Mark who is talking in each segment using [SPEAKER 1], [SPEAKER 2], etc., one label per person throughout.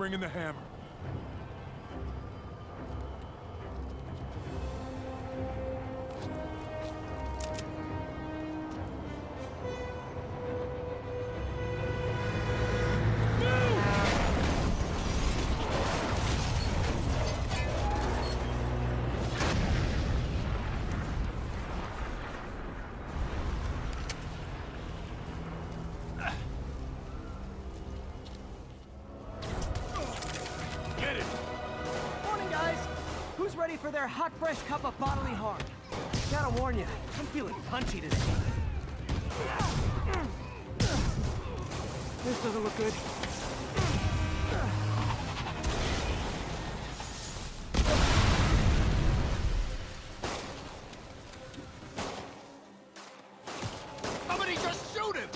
[SPEAKER 1] bringing the hammer.
[SPEAKER 2] Ready for their hot, fresh cup of bodily harm. Gotta warn you, I'm feeling punchy today. This doesn't look good.
[SPEAKER 1] Somebody just shoot him!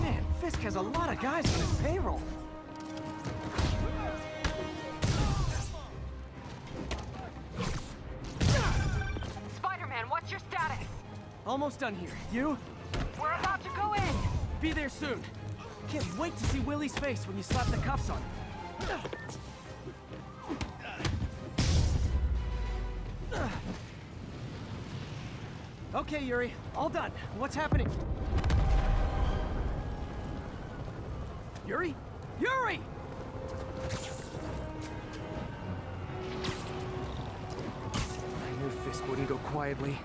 [SPEAKER 2] Man, Fisk has a lot of guys on his payroll.
[SPEAKER 3] What's your status?
[SPEAKER 2] Almost done here. You?
[SPEAKER 3] We're about to go in!
[SPEAKER 2] Be there soon. Can't wait to see Willie's face when you slap the cuffs on him. Okay, Yuri. All done. What's happening? Yuri? Yuri! I knew Fisk wouldn't go quietly.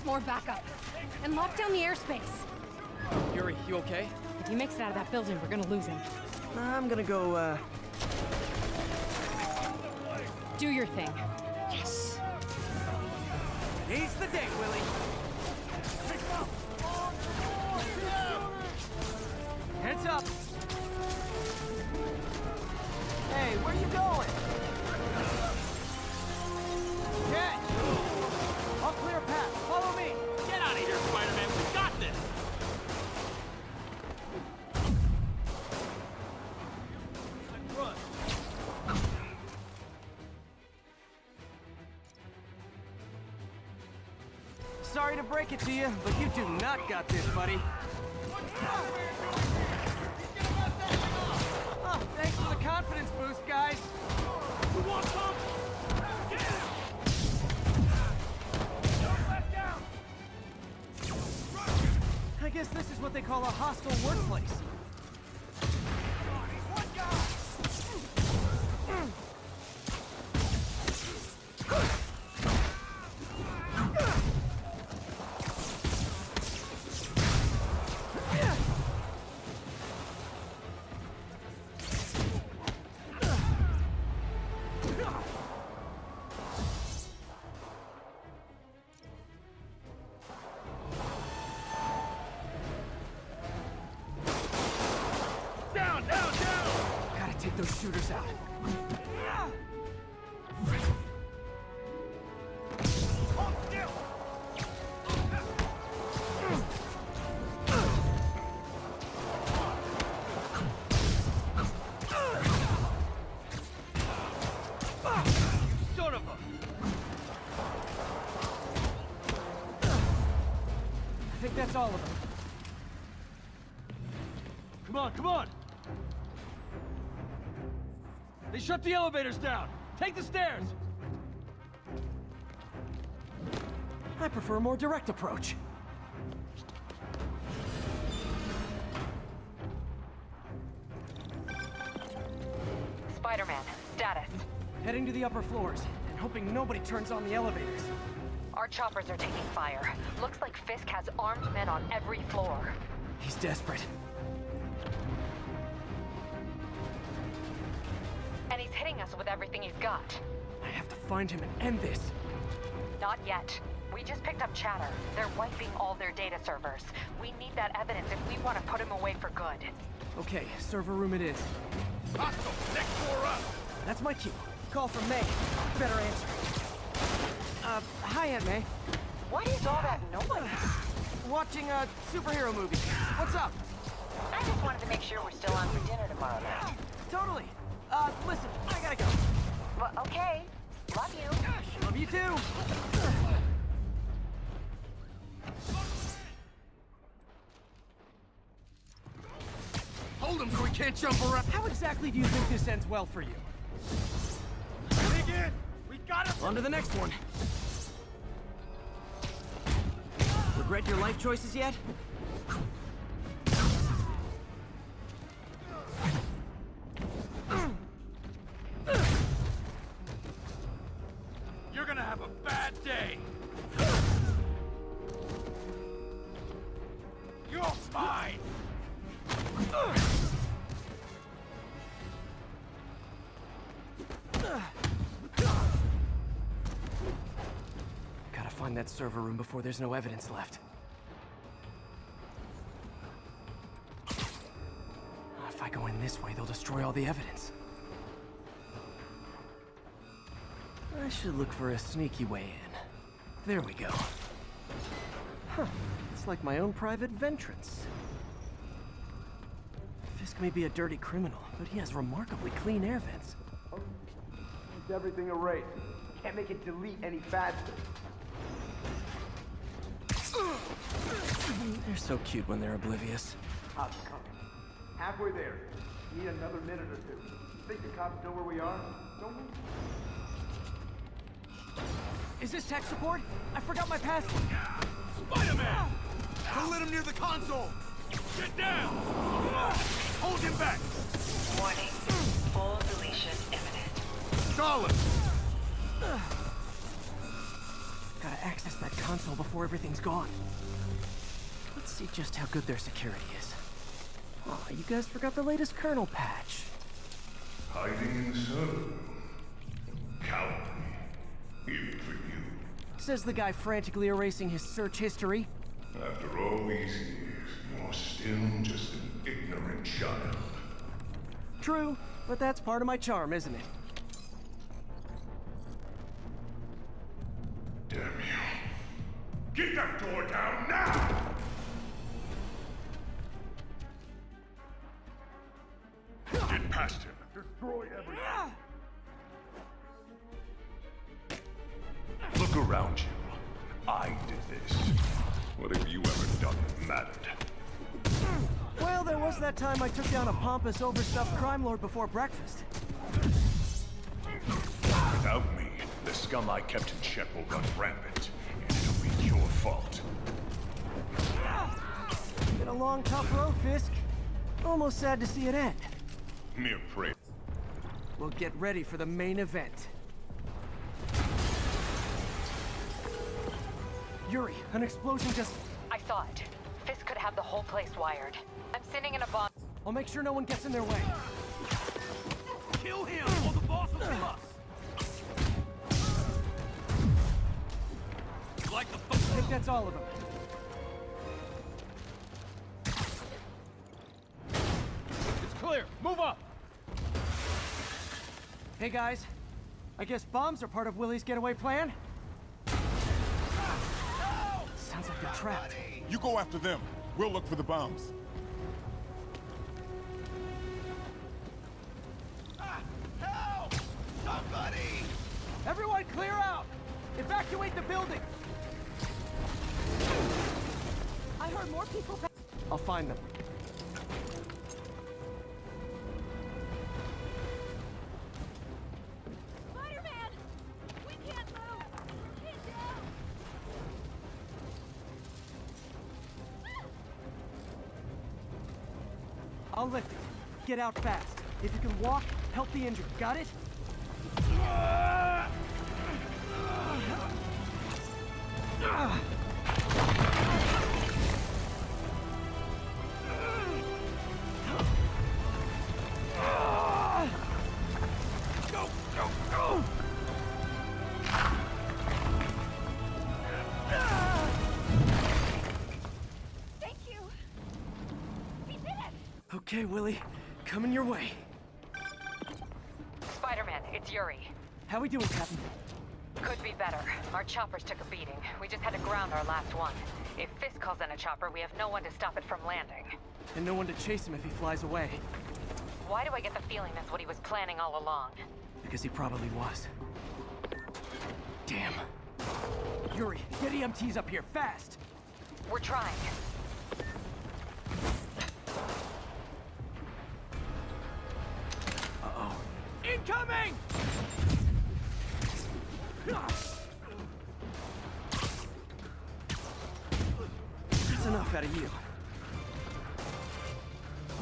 [SPEAKER 3] More backup. And lock down the airspace.
[SPEAKER 2] Yuri, you okay?
[SPEAKER 3] If he makes it out of that building, we're gonna lose him.
[SPEAKER 2] I'm gonna go,
[SPEAKER 3] Do your thing.
[SPEAKER 2] Yes! Today's the day, Willie! Heads up! Hey, where you going? Catch! I'll clear a path. Follow me!
[SPEAKER 4] Get out of here, Spider-Man! We got this!
[SPEAKER 1] Run!
[SPEAKER 2] Sorry to break it to you, but you do not got this, buddy. Oh, thanks for the confidence boost, guys.
[SPEAKER 1] You want some? Get him!
[SPEAKER 2] I guess this is what they call a hostile workplace. Take those shooters out.
[SPEAKER 4] Son of a...
[SPEAKER 2] I think that's all of them.
[SPEAKER 1] Come on, come on! They shut the elevators down! Take the stairs!
[SPEAKER 2] I prefer a more direct approach.
[SPEAKER 3] Spider-Man, status.
[SPEAKER 2] Heading to the upper floors, and hoping nobody turns on the elevators.
[SPEAKER 3] Our choppers are taking fire. Looks like Fisk has armed men on every floor.
[SPEAKER 2] He's desperate.
[SPEAKER 3] And he's hitting us with everything he's got.
[SPEAKER 2] I have to find him and end this.
[SPEAKER 3] Not yet. We just picked up chatter. They're wiping all their data servers. We need that evidence if we want to put him away for good.
[SPEAKER 2] Okay, server room it is.
[SPEAKER 4] Hostile, next floor up.
[SPEAKER 2] That's my cue. Call from May. Better answer. Hi, Aunt May.
[SPEAKER 3] What is all that noise?
[SPEAKER 2] Watching a superhero movie. What's up?
[SPEAKER 3] I just wanted to make sure we're still on for dinner tomorrow night.
[SPEAKER 2] Totally. Listen, I gotta go.
[SPEAKER 3] Well, okay. Love you.
[SPEAKER 2] Love you too.
[SPEAKER 4] Hold him so he can't jump around.
[SPEAKER 2] How exactly do you think this ends well for you?
[SPEAKER 4] Dig in. We got him.
[SPEAKER 2] On to the next one. Regret your life choices yet?
[SPEAKER 4] You're gonna have a bad day. You're mine.
[SPEAKER 2] Gotta find that server room before there's no evidence left. If I go in this way, they'll destroy all the evidence. I should look for a sneaky way in. There we go. Huh. It's like my own private ventrance. Fisk may be a dirty criminal, but he has remarkably clean air vents.
[SPEAKER 5] Keeps everything erased. Can't make it delete any faster.
[SPEAKER 2] They're so cute when they're oblivious.
[SPEAKER 5] Cops coming. Halfway there. Need another minute or two. Think the cops know where we are? Don't we?
[SPEAKER 2] Is this tech support? I forgot my password.
[SPEAKER 4] Spider-Man! Don't let him near the console! Get down! Hold him back!
[SPEAKER 6] Warning. Full deletion imminent.
[SPEAKER 4] Solid!
[SPEAKER 2] Gotta access that console before everything's gone. Let's see just how good their security is. Oh, you guys forgot the latest kernel patch.
[SPEAKER 7] Hiding in the server room. Cowardly. Even for you.
[SPEAKER 2] Says the guy frantically erasing his search history.
[SPEAKER 7] After all these years, you're still just an ignorant child.
[SPEAKER 2] True, but that's part of my charm, isn't it?
[SPEAKER 7] Damn you. Get that door down now! Get past him. Destroy everything. Look around you. I did this. What have you ever done that mattered?
[SPEAKER 2] Well, there was that time I took down a pompous, overstuffed crime lord before breakfast.
[SPEAKER 7] Without me, the scum I kept in check will run rampant, and it'll be your fault.
[SPEAKER 2] Been a long, tough road, Fisk. Almost sad to see it end.
[SPEAKER 7] Mere prey.
[SPEAKER 2] We'll get ready for the main event. Yuri, an explosion just...
[SPEAKER 3] I saw it. Fisk could have the whole place wired. I'm sitting in a bomb.
[SPEAKER 2] I'll make sure no one gets in their way.
[SPEAKER 4] Kill him, or the boss will kill us! Like the
[SPEAKER 2] I think that's all of them.
[SPEAKER 1] It's clear. Move up.
[SPEAKER 2] Hey guys, I guess bombs are part of Willie's getaway plan? Sounds like they're trapped.
[SPEAKER 8] You go after them. We'll look for the bombs.
[SPEAKER 4] Help! Somebody!
[SPEAKER 2] Everyone clear out! Evacuate the building! I heard more people back. I'll find them.
[SPEAKER 9] Spider-Man! We can't move! Get down!
[SPEAKER 2] I'll lift it. Get out fast. If you can walk, help the injured. Got it?
[SPEAKER 4] Go, go, go!
[SPEAKER 2] Okay, Willie. Coming your way.
[SPEAKER 3] Spider-Man, it's Yuri.
[SPEAKER 2] How we doing, Captain?
[SPEAKER 3] Could be better. Our choppers took a beating. We just had to ground our last one. If Fisk calls in a chopper, we have no one to stop it from landing.
[SPEAKER 2] And no one to chase him if he flies away.
[SPEAKER 3] Why do I get the feeling that's what he was planning all along?
[SPEAKER 2] Because he probably was. Damn. Yuri, get EMTs up here, fast!
[SPEAKER 3] We're trying.
[SPEAKER 2] Uh-oh.
[SPEAKER 1] Incoming!
[SPEAKER 2] That's enough out of you.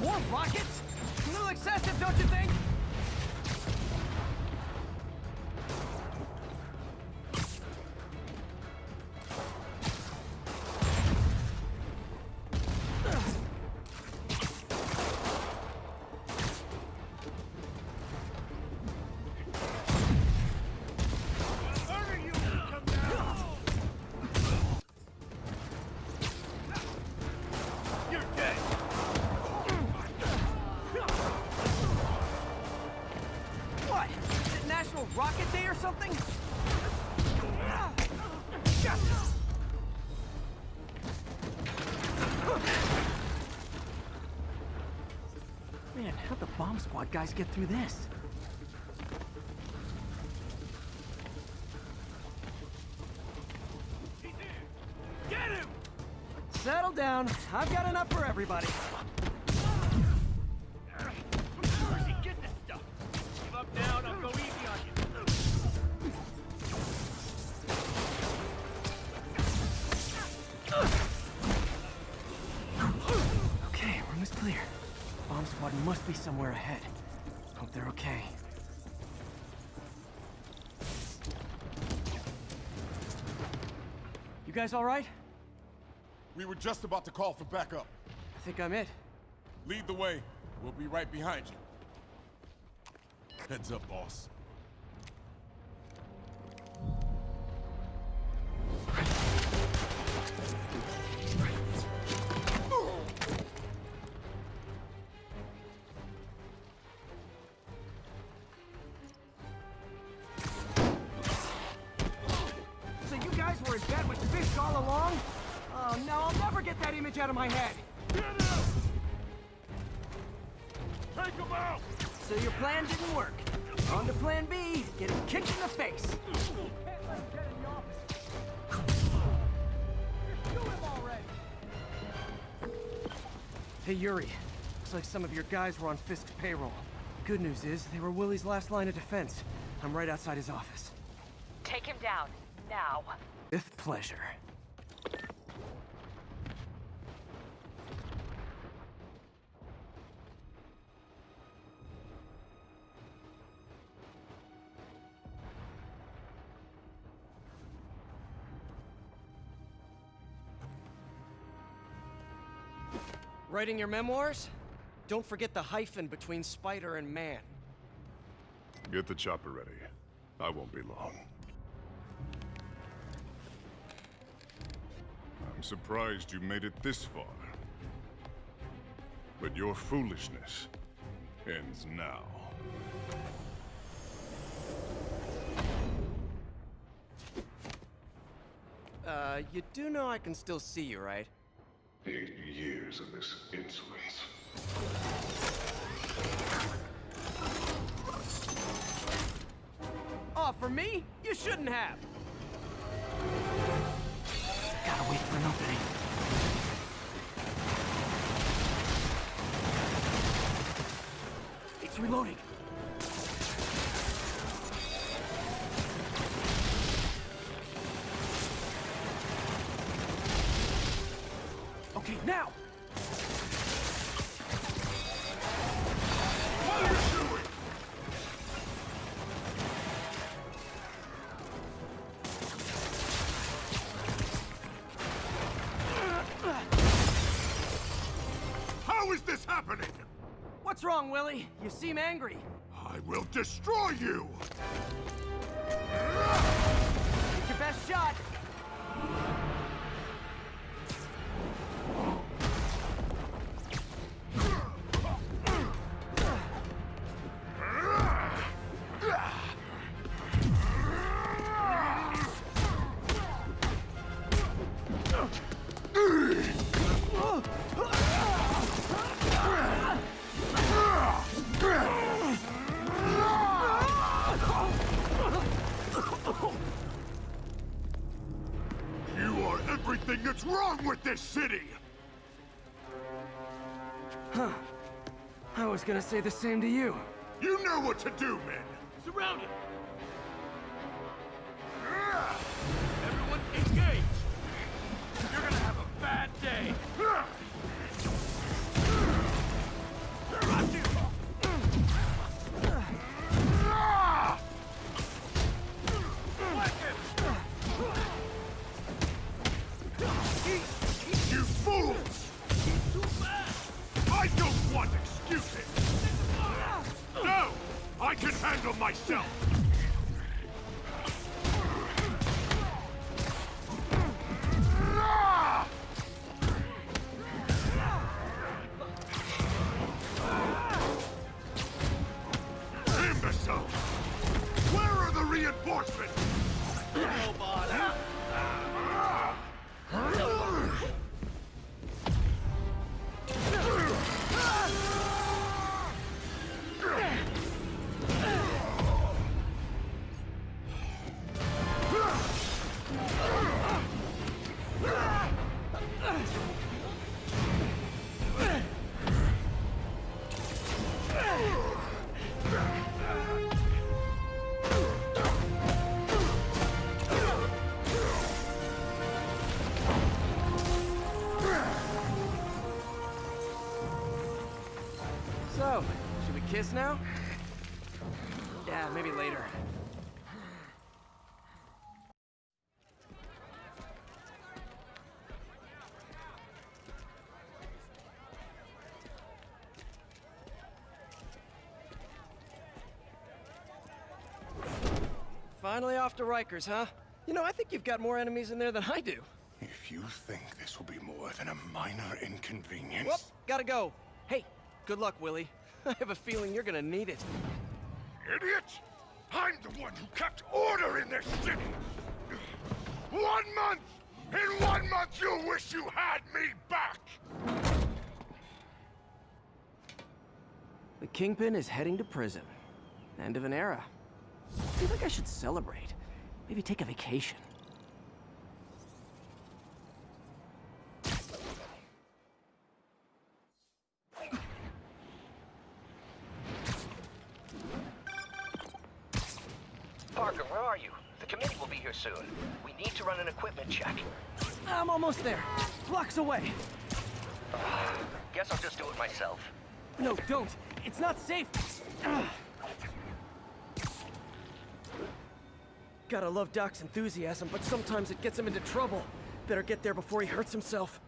[SPEAKER 1] More rockets? A little excessive, don't you think?
[SPEAKER 2] What? Is it National Rocket Day or something? Man, how'd the bomb squad guys get through this?
[SPEAKER 1] Get him!
[SPEAKER 2] Settle down. I've got enough for everybody.
[SPEAKER 1] Percy, get this stuff! Give up now and I'll go easy on you.
[SPEAKER 2] Okay, room is clear. Bomb squad must be somewhere ahead. Hope they're okay. You guys all right?
[SPEAKER 8] We were just about to call for backup.
[SPEAKER 2] I think I'm it.
[SPEAKER 8] Lead the way. We'll be right behind you. Heads up, boss.
[SPEAKER 2] So you guys were in bed with Fisk all along? Oh no, I'll never get that image out of my head.
[SPEAKER 1] Get him! Take him out!
[SPEAKER 2] So your plan didn't work. On to plan B, get him kicked in the face.
[SPEAKER 1] Can't let him get in the office. Just shoot him already!
[SPEAKER 2] Hey Yuri, looks like some of your guys were on Fisk's payroll. Good news is, they were Willie's last line of defense. I'm right outside his office.
[SPEAKER 3] Take him down, now.
[SPEAKER 2] With pleasure. Writing your memoirs? Don't forget the hyphen between spider and man.
[SPEAKER 7] Get the chopper ready. I won't be long. I'm surprised you made it this far. But your foolishness ends now.
[SPEAKER 2] You do know I can still see you, right?
[SPEAKER 7] 8 years of this insolence.
[SPEAKER 2] Oh, for me? You shouldn't have. Gotta wait for an opening. It's reloading. Okay, now!
[SPEAKER 7] What are you doing?
[SPEAKER 4] How is this happening?
[SPEAKER 2] What's wrong, Willie? You seem angry.
[SPEAKER 4] I will destroy you!
[SPEAKER 2] Take your best shot.
[SPEAKER 4] something that's wrong with this city!
[SPEAKER 2] Huh. I was gonna say the same to you.
[SPEAKER 4] You know what to do, men!
[SPEAKER 1] Surround it!
[SPEAKER 4] Everyone engage! You're gonna have a bad day! Got you! You fools! I don't want excuses! No! I can handle myself! Imbecile! Where are the reinforcements?
[SPEAKER 2] So, should we kiss now? Yeah, maybe later. Finally off to Rikers, huh? You know, I think you've got more enemies in there than I do.
[SPEAKER 4] If you think this will be more than a minor inconvenience...
[SPEAKER 2] Whoop, gotta go. Hey, good luck, Willie. I have a feeling you're gonna need it.
[SPEAKER 4] Idiot! I'm the one who kept order in this city! 1 month! In 1 month you'll wish you had me back!
[SPEAKER 2] The Kingpin is heading to prison. End of an era. I feel like I should celebrate. Maybe take a vacation.
[SPEAKER 10] Parker, where are you? The committee will be here soon. We need to run an equipment check.
[SPEAKER 2] I'm almost there. Blocks away.
[SPEAKER 10] Guess I'll just do it myself.
[SPEAKER 2] No, don't. It's not safe. Gotta love Doc's enthusiasm, but sometimes it gets him into trouble. Better get there before he hurts himself.